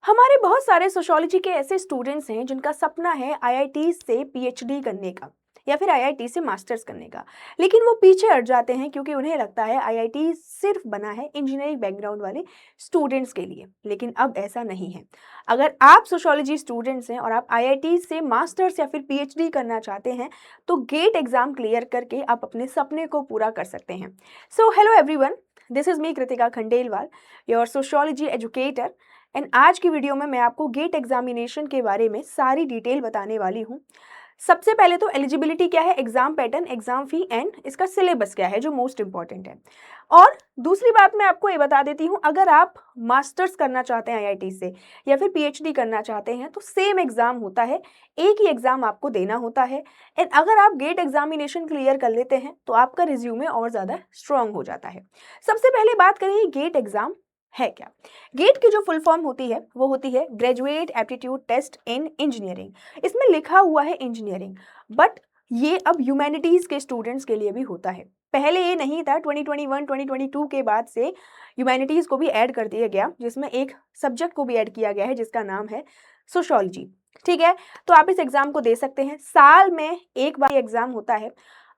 हमारे बहुत सारे सोशियोलॉजी के ऐसे स्टूडेंट्स हैं जिनका सपना है आईआईटी से पीएचडी करने का या फिर आईआईटी से मास्टर्स करने का, लेकिन वो पीछे हट जाते हैं क्योंकि उन्हें लगता है आईआईटी सिर्फ बना है इंजीनियरिंग बैकग्राउंड वाले स्टूडेंट्स के लिए। लेकिन अब ऐसा नहीं है। अगर आप सोशियोलॉजी स्टूडेंट्स हैं और आप आईआईटी से मास्टर्स या फिर पीएचडी करना चाहते हैं तो गेट एग्जाम क्लियर करके आप अपने सपने को पूरा कर सकते हैं। So hello everyone, this is me Kritika Khandelwal, your sociology educator. And आज की वीडियो में मैं आपको गेट एग्जामिनेशन के बारे में सारी डिटेल बताने वाली हूँ। सबसे पहले तो एलिजिबिलिटी क्या है, exam pattern, exam fee and इसका सिलेबस क्या है जो मोस्ट इंपॉर्टेंट है। और दूसरी बात मैं आपको ये बता देती हूँ, अगर आप मास्टर्स करना चाहते हैं आईआईटी से या फिर पीएचडी करना चाहते हैं तो सेम एग्जाम होता है, एक ही एग्जाम आपको देना होता है। एंड अगर आप गेट एग्जामिनेशन क्लियर कर लेते हैं तो आपका रिज्यूमे और ज़्यादा स्ट्रांग हो जाता है। सबसे पहले बात करें गेट एग्जाम है क्या। गेट की जो फुल फॉर्म होती है वो होती है graduate aptitude test in engineering. इसमें लिखा हुआ है इंजीनियरिंग, बट ये अब ह्यूमैनिटीज के स्टूडेंट्स के लिए भी होता है। पहले ये नहीं था, 2021-2022 के बाद से ह्यूमैनिटीज को भी ऐड कर दिया गया, जिसमें एक सब्जेक्ट को भी ऐड किया गया है जिसका नाम है सोशियोलॉजी। ठीक है, तो आप इस एग्जाम को दे सकते हैं। साल में एक बार एग्जाम होता है।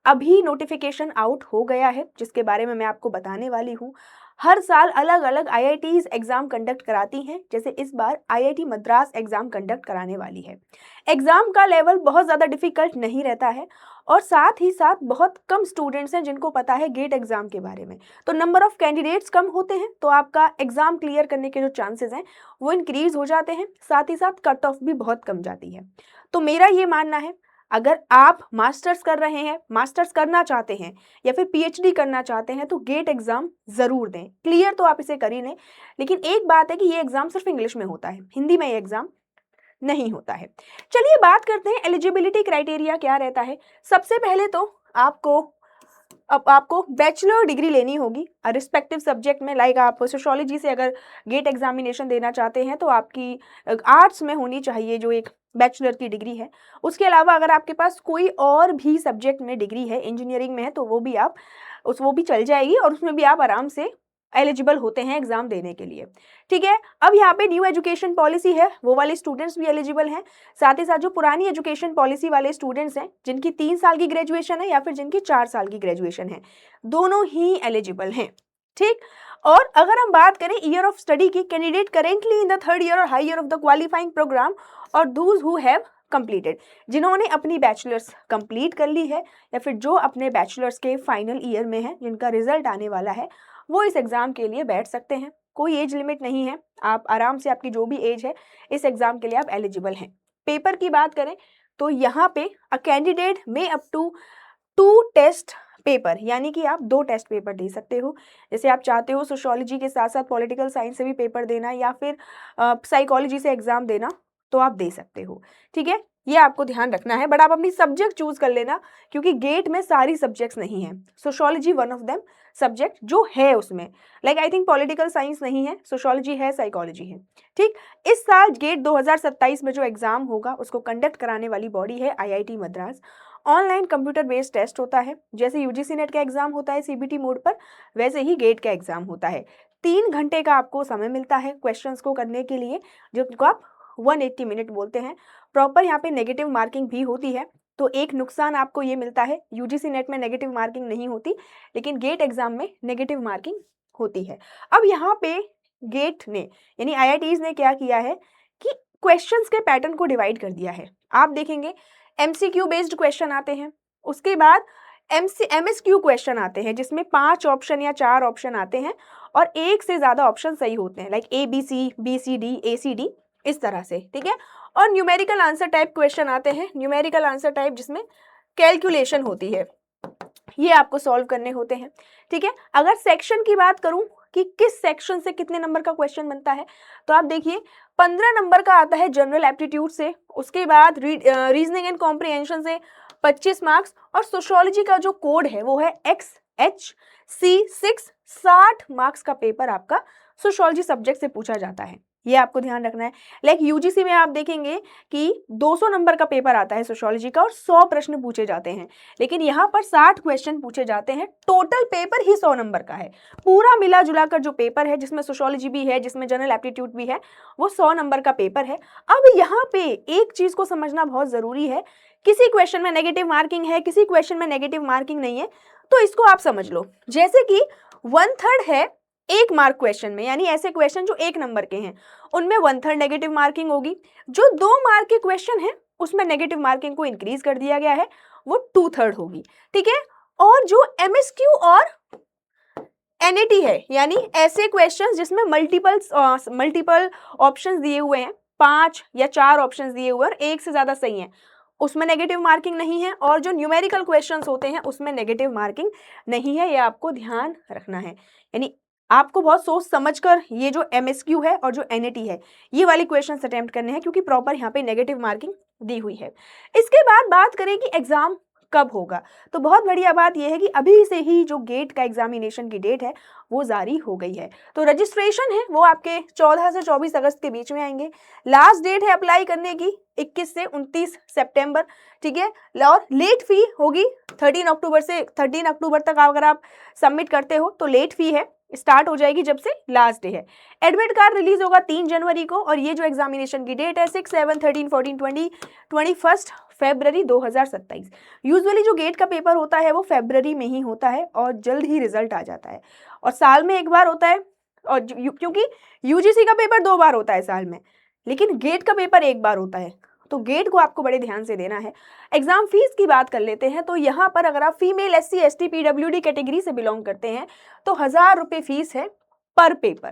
अभी नोटिफिकेशन आउट हो गया है जिसके बारे में मैं आपको बताने वाली हूँ। हर साल अलग अलग आईआईटीज एग्जाम कंडक्ट कराती हैं, जैसे इस बार आईआईटी मद्रास एग्जाम कंडक्ट कराने वाली है। एग्जाम का लेवल बहुत ज़्यादा डिफिकल्ट नहीं रहता है और साथ ही साथ बहुत कम स्टूडेंट्स हैं जिनको पता है गेट एग्जाम के बारे में, तो नंबर ऑफ कैंडिडेट्स कम होते हैं तो आपका एग्जाम क्लियर करने के जो चांसेस हैं वो इंक्रीज हो जाते हैं। साथ ही साथ कट ऑफ भी बहुत कम जाती है। तो मेरा ये मानना है, अगर आप मास्टर्स कर रहे हैं, मास्टर्स करना चाहते हैं या फिर पीएचडी करना चाहते हैं तो गेट एग्जाम ज़रूर दें। क्लियर तो आप इसे कर ही लें, लेकिन एक बात है कि ये एग्जाम सिर्फ इंग्लिश में होता है, हिंदी में ये एग्जाम नहीं होता है। चलिए बात करते हैं एलिजिबिलिटी क्राइटेरिया क्या रहता है। सबसे पहले तो आपको बैचलर डिग्री लेनी होगी रिस्पेक्टिव सब्जेक्ट में। लाइक आप सोशियोलॉजी से अगर गेट एग्जामिनेशन देना चाहते हैं तो आपकी आर्ट्स में होनी चाहिए जो एक बैचलर की डिग्री है। उसके अलावा अगर आपके पास कोई और भी सब्जेक्ट में डिग्री है, इंजीनियरिंग में है, तो वो भी चल जाएगी और उसमें भी आप आराम से एलिजिबल होते हैं एग्जाम देने के लिए। ठीक है, अब यहाँ पे न्यू एजुकेशन पॉलिसी है, वो वाले स्टूडेंट्स भी एलिजिबल हैं। साथ ही साथ जो पुरानी एजुकेशन पॉलिसी वाले स्टूडेंट्स हैं जिनकी 3 साल की ग्रेजुएशन है या फिर जिनकी 4 साल की ग्रेजुएशन है, दोनों ही एलिजिबल हैं। ठीक, और अगर हम बात करें ईयर ऑफ स्टडी की, candidate currently in the 3rd year और high year of the qualifying program और दूज हु हैव कंप्लीटेड, जिन्होंने अपनी बैचलर्स कंप्लीट कर ली है या फिर जो अपने बैचलर्स के फाइनल ईयर में है, जिनका रिजल्ट आने वाला है, वो इस एग्जाम के लिए बैठ सकते हैं। कोई एज लिमिट नहीं है, आप आराम से, आपकी जो भी एज है इस एग्जाम के लिए आप एलिजिबल हैं। पेपर की बात करें तो यहाँ पे अ कैंडिडेट में अप टू 2 टेस्ट पेपर, यानी कि आप 2 टेस्ट पेपर दे सकते हो। जैसे आप चाहते हो सोशियोलॉजी के साथ साथ पॉलिटिकल साइंस से भी पेपर देना या फिर साइकोलॉजी से एग्जाम देना, तो आप दे सकते हो। ठीक है, ये आपको ध्यान रखना है, बट आप अपनी सब्जेक्ट चूज कर लेना क्योंकि गेट में सारी सब्जेक्ट्स नहीं है। Sociology one of them subject जो है उसमें, like I think political science नहीं है, सोशियोलॉजी है, साइकोलॉजी है। ठीक, इस साल गेट 2027 में जो एग्जाम होगा उसको कंडक्ट कराने वाली बॉडी है IIT Madras. Online computer based test होता है, जैसे यूजीसी नेट का एग्जाम होता है सीबीटी मोड पर, वैसे ही गेट का एग्जाम होता है। 3 घंटे का आपको समय मिलता है क्वेश्चंस को करने के लिए, जिनको आप 180 मिनट बोलते हैं। प्रॉपर यहाँ पे नेगेटिव मार्किंग भी होती है, तो एक नुकसान आपको ये मिलता है, यूजीसी नेट में नेगेटिव मार्किंग नहीं होती, लेकिन गेट एग्जाम में नेगेटिव मार्किंग होती है। अब यहाँ पे गेट ने यानी आईआईटीज ने क्या किया है कि क्वेश्चंस के पैटर्न को डिवाइड कर दिया है। आप देखेंगे एमसीक्यू बेस्ड क्वेश्चन आते हैं, उसके बाद एमएसक्यू क्वेश्चन आते हैं जिसमें 5 ऑप्शन या 4 ऑप्शन आते हैं और एक से ज्यादा ऑप्शन सही होते हैं, लाइक ABC, BCD, ACD, इस तरह से। ठीक है, और न्यूमेरिकल आंसर टाइप क्वेश्चन आते हैं, न्यूमेरिकल आंसर टाइप जिसमें कैलकुलेशन होती है, ये आपको सॉल्व करने होते हैं। ठीक है, अगर सेक्शन की बात करूं कि किस सेक्शन से कितने नंबर का क्वेश्चन बनता है, तो आप देखिए 15 नंबर का आता है जनरल एप्टीट्यूड से, उसके बाद रीजनिंग एंड कॉम्प्रिहेंशन से 25 मार्क्स, और सोशियोलॉजी का जो कोड है वो है XHC6, 60 मार्क्स का पेपर आपका सोशियोलॉजी सब्जेक्ट से पूछा जाता है, ये आपको ध्यान रखना है। लाइक यूजीसी में आप देखेंगे कि 200 नंबर का पेपर आता है सोशियोलॉजी का और 100 प्रश्न पूछे जाते हैं, लेकिन यहाँ पर 60 क्वेश्चन पूछे जाते हैं, टोटल पेपर ही 100 नंबर का है। पूरा मिला जुला कर जो पेपर है, जिसमें सोशियोलॉजी भी है, जिसमें जनरल एप्टीट्यूड भी है, वो 100 नंबर का पेपर है। अब यहाँ पे एक चीज को समझना बहुत जरूरी है, किसी क्वेश्चन में नेगेटिव मार्किंग है, किसी क्वेश्चन में नेगेटिव मार्किंग नहीं है, तो इसको आप समझ लो। जैसे कि 1/3 है 1 मार्क क्वेश्चन में, यानी ऐसे क्वेश्चन जो 1 नंबर के हैं उनमें 1/3 नेगेटिव मार्किंग होगी। जो 2 मार्क के क्वेश्चन है उसमें नेगेटिव मार्किंग को इंक्रीज कर दिया गया है, वो 2/3 होगी, ठीक है। और जो एमएसक्यू और एनएटी है, यानी ऐसे क्वेश्चंस जिसमें मल्टीपल ऑप्शंस दिए हुए हैं, 5 या 4 ऑप्शंस दिए हुए हैं और एक से ज्यादा सही है, उसमें नेगेटिव मार्किंग नहीं है। और जो न्यूमेरिकल क्वेश्चंस होते हैं उसमें नेगेटिव मार्किंग नहीं है, ये आपको ध्यान रखना है। यानी आपको बहुत सोच समझकर ये जो एमएसक्यू है और जो एनएटी है ये वाली क्वेश्चंस अटेम्प्ट करने हैं, क्योंकि प्रॉपर यहाँ पे नेगेटिव मार्किंग दी हुई है। इसके बाद बात करें कि एग्जाम कब होगा, तो बहुत बढ़िया बात यह है कि अभी से ही जो गेट का एग्जामिनेशन की डेट है वो जारी हो गई है। तो रजिस्ट्रेशन है वो आपके 14 से 24 अगस्त के बीच में आएंगे। लास्ट डेट है अप्लाई करने की 21 से 29 सितंबर, ठीक है। और लेट फी होगी 13 अक्टूबर से 13 अक्टूबर तक अगर आप सबमिट करते हो तो लेट फी है, स्टार्ट हो जाएगी जब से लास्ट डे है। एडमिट कार्ड रिलीज होगा 3 जनवरी को और ये जो एग्जामिनेशन की डेट है 6, 7, 13, 14, 20, 21 फरवरी 2027। यूजुअली जो गेट का पेपर होता है वो फरवरी में ही होता है और जल्द ही रिजल्ट आ जाता है और साल में एक बार होता है। और क्योंकि यूजीसी का पेपर 2 बार होता है साल में, लेकिन गेट का पेपर 1 बार होता है, तो गेट को आपको बड़े ध्यान से देना है। एग्जाम फीस की बात कर लेते हैं, तो यहाँ पर अगर आप female SC ST PWD category से बिलोंग करते हैं तो 1000 रुपये फीस है पर पेपर,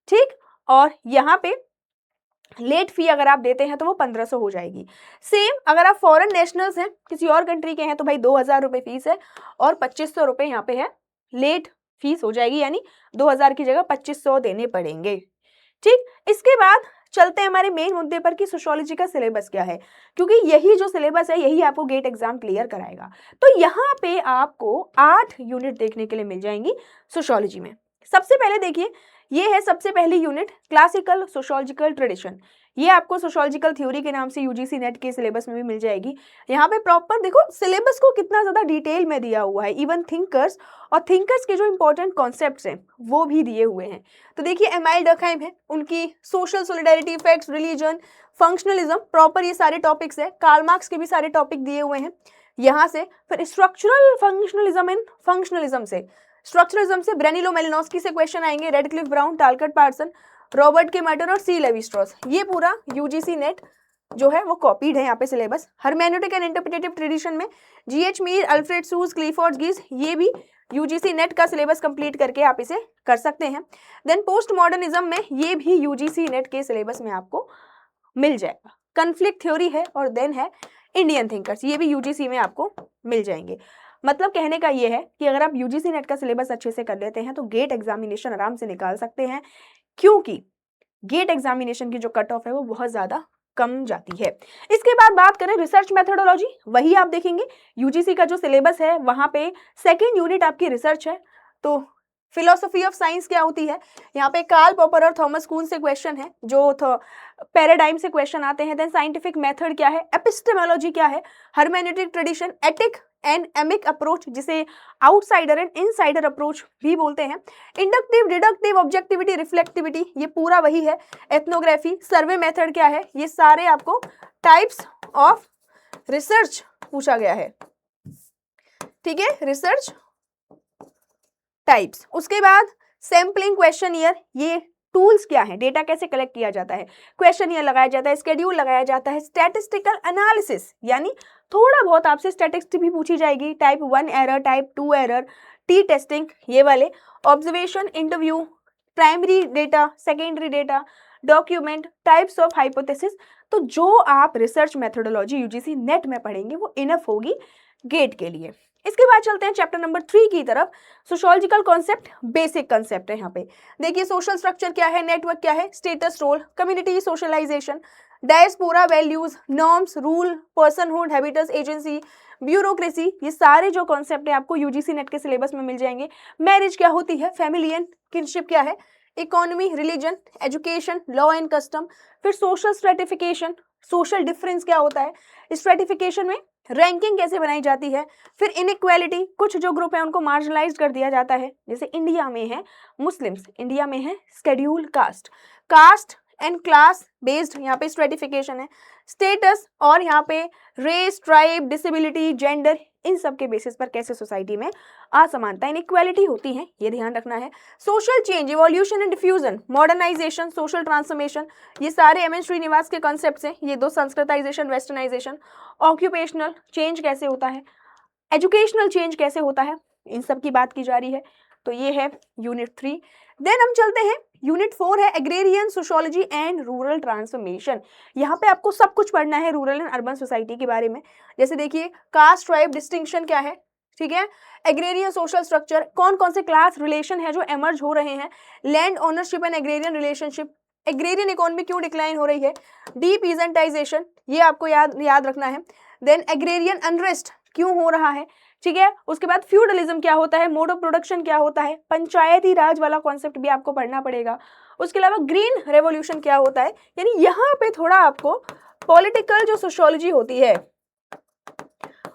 ठीक। और यहाँ पे लेट फी अगर आप देते हैं तो वो 1500 हो जाएगी। सेम अगर आप फॉरेन नेशनल्स हैं, किसी और कंट्री के हैं, तो भाई 2000 रुपये फीस है और 2500 रुपये यहाँ पे है लेट फीस हो जाएगी, यानी 2000 की जगह 2500 देने पड़ेंगे, ठीक। इसके बाद चलते हैं हमारे मेन मुद्दे पर कि सोशियोलॉजी का सिलेबस क्या है, क्योंकि यही जो सिलेबस है यही आपको गेट एग्जाम क्लियर कराएगा। तो यहाँ पे आपको 8 यूनिट देखने के लिए मिल जाएंगी सोशियोलॉजी में। सबसे पहले देखिए, ये है सबसे पहली यूनिट क्लासिकल सोशियोलॉजिकल ट्रेडिशन। ये आपको सोशियोलॉजिकल थ्योरी के नाम से यूजीसी नेट के सिलेबस में भी मिल जाएगी। यहाँ पे प्रॉपर देखो सिलेबस को कितना ज्यादा डिटेल में दिया हुआ है, इवन थिंकर्स और थिंकर्स के जो इंपॉर्टेंट कॉन्सेप्ट्स हैं वो भी दिए हुए हैं। तो देखिए एमाइल डर्कहाइम है, उनकी social solidarity, effects, religion, functionalism, proper ये सारे टॉपिक्स है। कार्ल मार्क्स के भी सारे टॉपिक दिए हुए हैं यहाँ से। फिर स्ट्रक्चरल फंक्शनलिज्म एंड फंक्शनलिज्म से ब्रेनिलो मेलिनोस्की से क्वेश्चन आएंगे, Radcliffe Brown, Talcott Parson, Robert K Merton और सी लेवी स्ट्रॉस। ये पूरा यूजीसी नेट जो है वो कॉपीड है यहाँ पे सिलेबस। हर्मेनेटिक एंड इंटरप्रिटेटिव ट्रेडिशन में GH मीर, अल्फ्रेड सूज, क्लिफोर्ड गिज, ये भी यूजीसी नेट का सिलेबस कंप्लीट करके आप इसे कर सकते हैं। देन पोस्ट मॉडर्निज्म में ये भी यूजीसी नेट के सिलेबस में आपको मिल जाएगा। कन्फ्लिक्ट थ्योरी है और देन है इंडियन थिंकर्स, ये भी यूजीसी में आपको मिल जाएंगे। मतलब कहने का ये है कि अगर आप यूजीसी नेट का सिलेबस अच्छे से कर लेते हैं तो गेट एग्जामिनेशन आराम से निकाल सकते हैं, क्योंकि गेट एग्जामिनेशन की जो कट ऑफ है वो बहुत ज्यादा कम जाती है। इसके बाद बात करें रिसर्च मेथोडोलॉजी, वही आप देखेंगे यूजीसी का जो सिलेबस है वहां पे सेकेंड यूनिट आपकी रिसर्च है। तो फिलोसफी ऑफ साइंस क्या होती है, यहाँ पे कार्ल पॉपर और थॉमस कून से क्वेश्चन है, जो पैराडाइम से क्वेश्चन आते हैं। देन साइंटिफिक मेथड क्या है, एपिस्टेमोलॉजी क्या है, हर्मेनेटिक ट्रेडिशन, एथिक एंड एमिक अप्रोच, जिसे आउटसाइडर एंड इनसाइडर अप्रोच भी बोलते हैं, इंडक्टिव, डिडक्टिव, ऑब्जेक्टिविटी, रिफ्लेक्टिविटी, ये पूरा वही है। एथनोग्राफी, सर्वे मेथड क्या है, ये सारे आपको टाइप्स ऑफ रिसर्च पूछा गया है, ठीक है, रिसर्च टाइप्स। उसके बाद सैम्पलिंग क्वेश्चनियर, ये टूल्स क्या है, डेटा कैसे कलेक्ट किया जाता है, क्वेश्चनियर लगाया जाता है, स्केड्यूल लगाया जाता है, स्टैटिस्टिकल एनालिसिस, यानी थोड़ा बहुत आपसे स्टैटिस्टिक्स भी पूछी जाएगी, type 1 error, type 2 error, T testing, ये वाले, observation, interview, primary data, secondary data, document, types of hypothesis. तो जो आप रिसर्च मेथोडोलॉजी यूजीसी नेट में पढ़ेंगे वो इनफ होगी गेट के लिए। इसके बाद चलते हैं चैप्टर नंबर 3 की तरफ। सोशियोलॉजिकल कॉन्सेप्ट, बेसिक कॉन्सेप्ट है यहाँ पे। देखिए सोशल स्ट्रक्चर क्या है, नेटवर्क क्या है, status, role, community, socialization, diaspora, values, norms, rule, personhood, habitus, agency, bureaucracy, ये सारे जो कॉन्सेप्ट है आपको यूजीसी नेट के सिलेबस में मिल जाएंगे। मैरिज क्या होती है, फैमिली एंड किनशिप क्या है, economy, religion, education, law and custom, फिर सोशल स्ट्रेटिफिकेशन, सोशल डिफरेंस क्या होता है, स्ट्रेटिफिकेशन में रैंकिंग कैसे बनाई जाती है, फिर इनइक्वालिटी, कुछ जो ग्रुप है उनको मार्जिनलाइज कर दिया जाता है, जैसे इंडिया में है मुस्लिम्स, इंडिया में है schedule caste, caste and class based यहाँ पे स्ट्रेटिफिकेशन है, स्टेटस और यहाँ पे रेस, ट्राइब, डिसेबिलिटी, जेंडर, इन सब के बेसिस पर कैसे सोसाइटी में असमानता, इनइक्वालिटी होती है, ये ध्यान रखना है। Social change, evolution and diffusion, modernization, social transformation, ये सारे एम एन श्रीनिवास के कॉन्सेप्ट्स हैं, ये दो, संस्कृताइजेशन, वेस्टर्नाइजेशन, ऑक्यूपेशनल चेंज कैसे होता है, एजुकेशनल चेंज कैसे होता है, इन सब की बात की जा रही है। तो ये है यूनिट 3। देन हम चलते हैं यूनिट 4 है agrarian sociology and rural transformation. यहाँ पे आपको सब कुछ पढ़ना है रूरल एंड अर्बन सोसाइटी के बारे में। जैसे देखिए कास्ट, ट्राइब, डिस्टिंक्शन क्या है, ठीक है, एग्रेरियन सोशल स्ट्रक्चर, कौन कौन से क्लास रिलेशन है जो एमर्ज हो रहे हैं, land ownership and agrarian relationship, agrarian economy क्यों डिक्लाइन हो रही है, डीपीजेंटाइजेशन, ये आपको याद रखना है। देन एग्रेरियन अनरेस्ट क्यों हो रहा है, ठीक है, उसके बाद फ्यूडलिज्म क्या होता है, मोड ऑफ प्रोडक्शन क्या होता है, पंचायती राज वाला कॉन्सेप्ट भी आपको पढ़ना पड़ेगा। उसके अलावा ग्रीन रेवोल्यूशन क्या होता है, यानी यहाँ पे थोड़ा आपको पॉलिटिकल जो सोशियोलॉजी होती है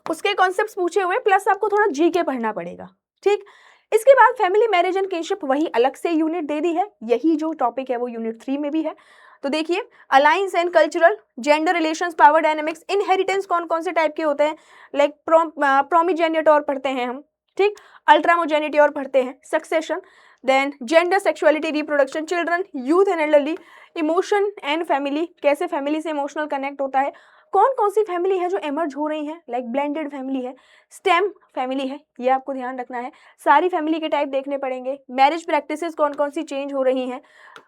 उसके कॉन्सेप्ट्स पूछे हुए, प्लस आपको थोड़ा जीके पढ़ना पड़ेगा, ठीक। इसके बाद फैमिली मैरिज एंड किनशिप, वही अलग से यूनिट दे दी है, यही जो टॉपिक है वो यूनिट 3 में भी है। तो देखिए alliance and cultural, gender relations, power dynamics, inheritance कौन कौन से टाइप के होते हैं, लाइक प्रोमिजेनिटर पढ़ते हैं हम, ठीक, अल्ट्रामोजेनिटी पढ़ते हैं, succession, then gender, sexuality, reproduction, children, youth and elderly, emotion and family, कैसे फैमिली से इमोशनल कनेक्ट होता है, कौन कौन सी फैमिली है जो एमर्ज हो रही हैं, लाइक ब्लेंडेड फैमिली है, स्टेम फैमिली है, ये आपको ध्यान रखना है, सारी फैमिली के टाइप देखने पड़ेंगे, मैरिज प्रैक्टिसेस कौन कौन सी चेंज हो रही हैं,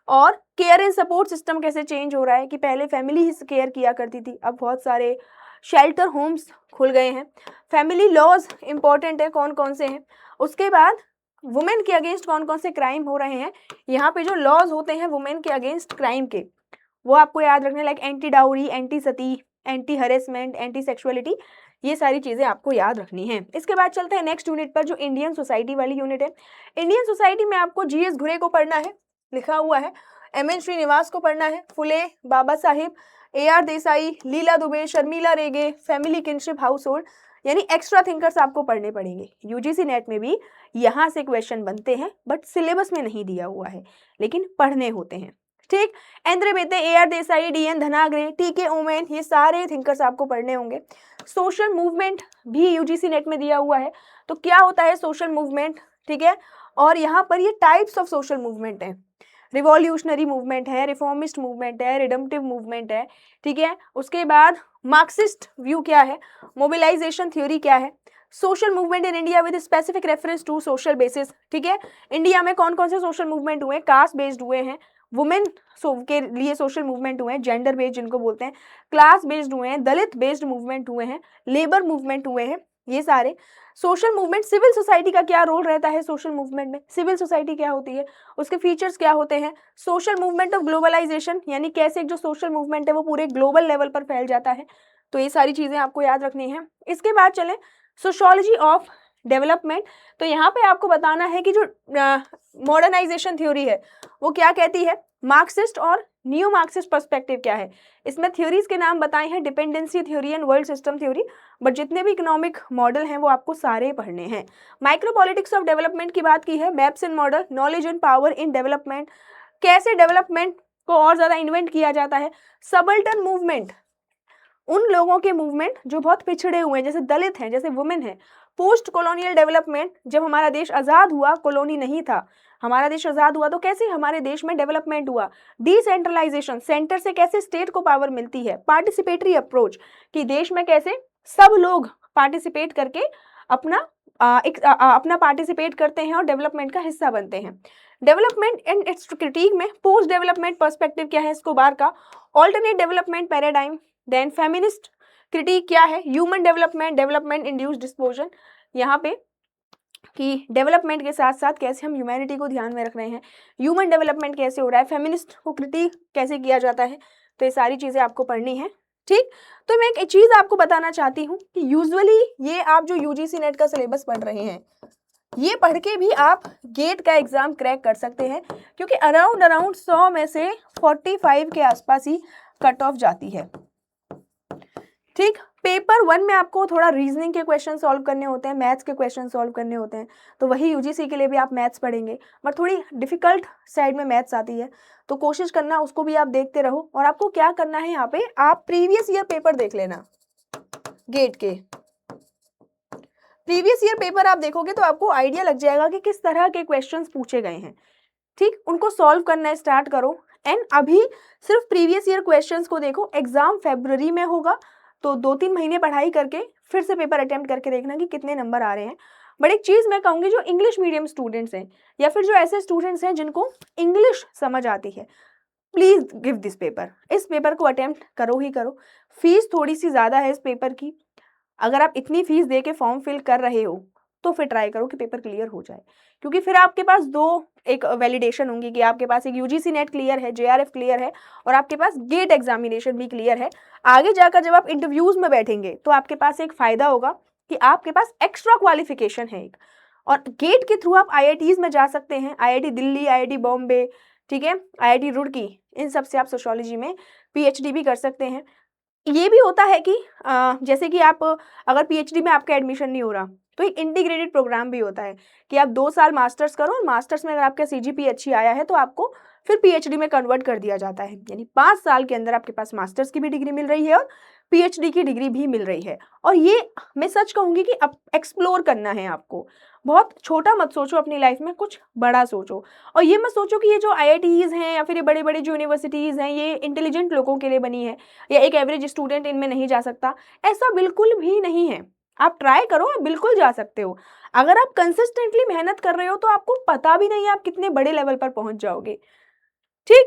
और केयर एंड सपोर्ट सिस्टम कैसे चेंज हो रहा है कि पहले फैमिली ही केयर किया करती थी, अब बहुत सारे शेल्टर होम्स खुल गए हैं, फैमिली लॉज इंपॉर्टेंट है, कौन कौन से हैं, उसके बाद वुमेन के अगेंस्ट कौन कौन से क्राइम हो रहे हैं, यहाँ पे जो लॉज होते हैं वुमेन के अगेंस्ट क्राइम के, वो आपको याद रखने, लाइक एंटी डाउरी, एंटी सती, एंटी हरेसमेंट, एंटी सेक्सुअलिटी, ये सारी चीजें आपको याद रखनी है। इसके बाद चलते हैं नेक्स्ट यूनिट पर, जो इंडियन सोसाइटी वाली यूनिट है। इंडियन सोसाइटी में आपको जीएस घुरे को पढ़ना है, लिखा हुआ है, एम एन श्रीनिवास को पढ़ना है, फुले, बाबा साहिब, AR देसाई, लीला दुबे, शर्मिला रेगे, फैमिली किनशिप, हाउस होल्ड, यानी एक्स्ट्रा थिंकर्स आपको पढ़ने पड़ेंगे। यूजीसी नेट में भी यहाँ से क्वेश्चन बनते हैं, बट सिलेबस में नहीं दिया हुआ है, लेकिन पढ़ने होते हैं, ठीक। Andre Beteille, AR Desai, DN Dhanagare, TK Oommen, ये सारे थिंकर्स आपको पढ़ने होंगे। सोशल मूवमेंट भी यूजीसी नेट में दिया हुआ है, तो क्या होता है सोशल मूवमेंट, ठीक है, और यहाँ पर ये टाइप्स ऑफ सोशल मूवमेंट है, रिवॉल्यूशनरी मूवमेंट है, रिफॉर्मिस्ट मूवमेंट है, रिडम्पटिव मूवमेंट है, ठीक है। उसके बाद मार्क्सिस्ट व्यू क्या है, मोबिलाइजेशन थ्योरी क्या है, social movement in India with specific reference to social basis, ठीक है, इंडिया में कौन कौन से सोशल मूवमेंट हुए, कास्ट बेस्ड हुए हैं, वुमेन के लिए सोशल मूवमेंट हुए हैं, जेंडर बेस्ड जिनको बोलते हैं, क्लास बेस्ड हुए हैं, दलित बेस्ड मूवमेंट हुए हैं, लेबर मूवमेंट हुए हैं, ये सारे सोशल मूवमेंट। सिविल सोसाइटी का क्या रोल रहता है सोशल मूवमेंट में, सिविल सोसाइटी क्या होती है, उसके फीचर्स क्या होते हैं, सोशल मूवमेंट ऑफ ग्लोबलाइजेशन, यानी कैसे एक जो सोशल मूवमेंट है वो पूरे ग्लोबल लेवल पर फैल जाता है, तो ये सारी चीजें आपको याद रखनी है। इसके बाद चलें सोशियोलॉजी ऑफ डेवलपमेंट, तो यहाँ पे आपको बताना है कि जो मॉडर्नाइजेशन थ्योरी है वो क्या कहती है, मार्क्सिस्ट और न्यू मार्क्सिस्ट पर्सपेक्टिव क्या है, इसमें थ्योरीज के नाम बताए हैं, dependency theory and world system theory, but जितने भी इकोनॉमिक मॉडल हैं वो आपको सारे पढ़ने हैं। माइक्रो पॉलिटिक्स ऑफ डेवलपमेंट की बात की है, maps and model, knowledge and power in development, कैसे डेवलपमेंट को और ज्यादा इन्वेंट किया जाता है, सबल्टन मूवमेंट, उन लोगों के मूवमेंट जो बहुत पिछड़े हुए हैं, जैसे दलित हैं, जैसे वुमेन है, पोस्ट कॉलोनियल डेवलपमेंट, जब हमारा देश आज़ाद हुआ, कॉलोनी नहीं था, हमारा देश आज़ाद हुआ तो कैसे हमारे देश में डेवलपमेंट हुआ, डिसेंट्रलाइजेशन, सेंटर से कैसे स्टेट को पावर मिलती है, पार्टिसिपेटरी अप्रोच, कि देश में कैसे सब लोग पार्टिसिपेट करके अपना पार्टिसिपेट करते हैं और डेवलपमेंट का हिस्सा बनते हैं। डेवलपमेंट एंड इट्स क्रिटिक में पोस्ट डेवलपमेंट पर्सपेक्टिव क्या है, एस्कोबार का, alternate development paradigm, then feminist critique क्या है, human development, development induced dispossession, यहाँ पे कि डेवलपमेंट के साथ साथ कैसे हम ह्यूमैनिटी को ध्यान में रख रहे हैं, ह्यूमन डेवलपमेंट कैसे हो रहा है, फेमिनिस्ट को क्रिटिक कैसे किया जाता है, तो ये सारी चीज़ें आपको पढ़नी है, ठीक। तो मैं एक चीज़ आपको बताना चाहती हूँ कि यूजुअली ये आप जो यूजीसी नेट का सिलेबस पढ़ रहे हैं, ये पढ़ के भी आप गेट का एग्ज़ाम क्रैक कर सकते हैं, क्योंकि अराउंड 100 में से 45 के आसपास ही कट ऑफ जाती है। ठीक, पेपर 1 में आपको थोड़ा रीजनिंग के क्वेश्चन सॉल्व करने होते हैं, मैथ्स के क्वेश्चन सॉल्व करने होते हैं, तो वही यूजीसी के लिए भी आप मैथ्स पढ़ेंगे, बट थोड़ी डिफिकल्ट साइड में मैथ्स आती है, तो कोशिश करना उसको भी आप देखते रहो। और आपको क्या करना है, यहाँ पे आप प्रीवियस ईयर पेपर देख लेना, गेट के प्रीवियस ईयर पेपर आप देखोगे तो आपको आइडिया लग जाएगा कि किस तरह के क्वेश्चंस पूछे गए हैं। ठीक, उनको सॉल्व करना स्टार्ट करो। एंड अभी सिर्फ प्रीवियस ईयर क्वेश्चंस को देखो, एग्जाम फरवरी में होगा, तो 2-3 महीने पढ़ाई करके फिर से पेपर अटेम्प्ट करके देखना कि कितने नंबर आ रहे हैं। बट एक चीज़ मैं कहूँगी, जो इंग्लिश मीडियम स्टूडेंट्स हैं या फिर जो ऐसे स्टूडेंट्स हैं जिनको इंग्लिश समझ आती है, प्लीज़ गिव दिस पेपर। इस पेपर को अटेम्प्ट करो ही करो। फीस थोड़ी सी ज़्यादा है इस पेपर की, अगर आप इतनी फीस दे के फॉर्म फिल कर रहे हो तो फिर ट्राई करो कि पेपर क्लियर हो जाए, क्योंकि फिर आपके पास दो एक वैलिडेशन होंगी कि आपके पास एक यूजीसी नेट क्लियर है, जेआरएफ क्लियर है, और आपके पास गेट एग्जामिनेशन भी क्लियर है। आगे जाकर जब आप इंटरव्यूज में बैठेंगे तो आपके पास एक फ़ायदा होगा कि आपके पास एक्स्ट्रा क्वालिफिकेशन है एक, और गेट के थ्रू आप आईआईटीज़ में जा सकते हैं, आईआईटी दिल्ली, आईआईटी बॉम्बे, ठीक है, आईआईटी रुड़की, इन सब से आप सोशियोलॉजी में पीएचडी भी कर सकते हैं। ये भी होता है कि जैसे कि आप अगर पीएचडी में आपका एडमिशन नहीं हो रहा, तो एक इंटीग्रेटेड प्रोग्राम भी होता है कि आप 2 साल मास्टर्स करो, और मास्टर्स में अगर आपका सीजीपी अच्छी आया है तो आपको फिर पीएचडी में कन्वर्ट कर दिया जाता है। यानी 5 साल के अंदर आपके पास मास्टर्स की भी डिग्री मिल रही है और पीएचडी की डिग्री भी मिल रही है। और ये मैं सच कहूँगी कि अब एक्सप्लोर करना है आपको। बहुत छोटा मत सोचो अपनी लाइफ में, कुछ बड़ा सोचो। और ये मत सोचो कि ये जो आईआईटीज़ हैं या फिर ये बड़े-बड़े जो यूनिवर्सिटीज़ हैं, ये इंटेलिजेंट लोगों के लिए बनी है या एक एवरेज स्टूडेंट इनमें नहीं जा सकता, ऐसा बिल्कुल भी नहीं है। आप ट्राई करो, आप बिल्कुल जा सकते हो। अगर आप कंसिस्टेंटली मेहनत कर रहे हो तो आपको पता भी नहीं है आप कितने बड़े लेवल पर पहुंच जाओगे। ठीक,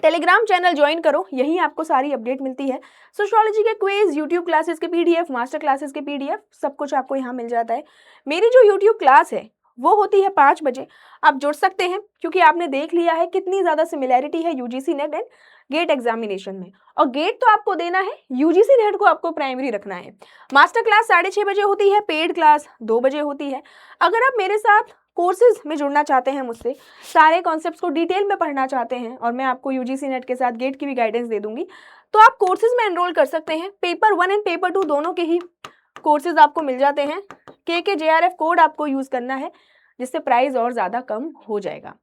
टेलीग्राम चैनल ज्वाइन करो, यहीं आपको सारी अपडेट मिलती है। सोशियोलॉजी के क्विज, यूट्यूब क्लासेस के पीडीएफ, मास्टर क्लासेस के पीडीएफ, सब कुछ आपको यहाँ मिल जाता है। मेरी जो यूट्यूब क्लास है वो होती है 5 बजे, आप जुड़ सकते हैं, क्योंकि आपने देख लिया है कितनी ज़्यादा सिमिलैरिटी है UGC NET and GATE examination में। और गेट तो आपको देना है, यूजीसी नेट को आपको प्राइमरी रखना है। मास्टर क्लास 6:30 बजे होती है, पेड क्लास 2 बजे होती है। अगर आप मेरे साथ कोर्सेज में जुड़ना चाहते हैं, मुझसे सारे कॉन्सेप्ट्स को डिटेल में पढ़ना चाहते हैं, और मैं आपको यूजीसी नेट के साथ गेट की भी गाइडेंस दे दूंगी, तो आप कोर्सेज में एनरोल कर सकते हैं। पेपर 1 एंड पेपर 2 दोनों के ही कोर्सेज आपको मिल जाते हैं। के जेआरएफ कोड आपको यूज़ करना है, जिससे प्राइस और ज़्यादा कम हो जाएगा।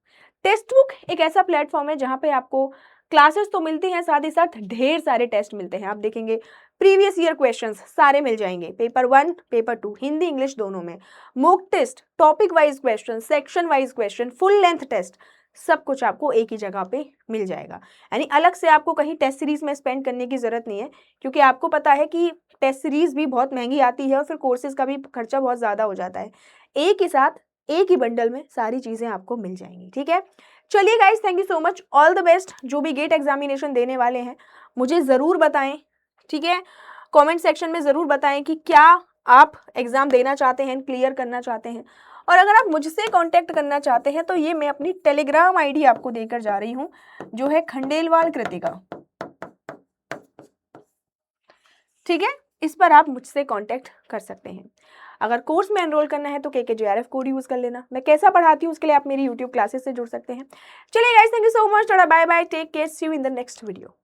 टेक्स्ट बुक एक ऐसा प्लेटफॉर्म है जहाँ पे आपको क्लासेस तो मिलती हैं, साथ ही साथ ढेर सारे टेस्ट मिलते हैं। आप देखेंगे प्रीवियस ईयर क्वेश्चंस सारे मिल जाएंगे, पेपर 1 पेपर 2 हिंदी इंग्लिश दोनों में, mock test, topic wise question, section wise question, full length test, सब कुछ आपको एक ही जगह पे मिल जाएगा। यानी अलग से आपको कहीं टेस्ट सीरीज में स्पेंड करने की ज़रूरत नहीं है, क्योंकि आपको पता है कि टेस्ट सीरीज भी बहुत महंगी आती है और फिर कोर्सेज का भी खर्चा बहुत ज़्यादा हो जाता है। एक ही साथ एक ही बंडल में सारी चीज़ें आपको मिल जाएंगी। ठीक है, चलिए guys, thank you so much, all the best. जो भी गेट एग्जामिनेशन देने वाले हैं मुझे ज़रूर बताएं, ठीक है, कमेंट सेक्शन में ज़रूर बताएं कि क्या आप एग्ज़ाम देना चाहते हैं, क्लियर करना चाहते हैं। और अगर आप मुझसे कांटेक्ट करना चाहते हैं तो ये मैं अपनी टेलीग्राम आईडी आपको देकर जा रही हूँ, जो है खंडेलवाल कृतिका। ठीक है, इस पर आप मुझसे कांटेक्ट कर सकते हैं। अगर कोर्स में एनरोल करना है तो के जेआरएफ कोड यूज़ कर लेना। मैं कैसा पढ़ाती हूँ उसके लिए आप मेरी यूट्यूब क्लासेस से जुड़ सकते हैं। चलिए guys, thank you so much, bye bye, take care, see you in the next video.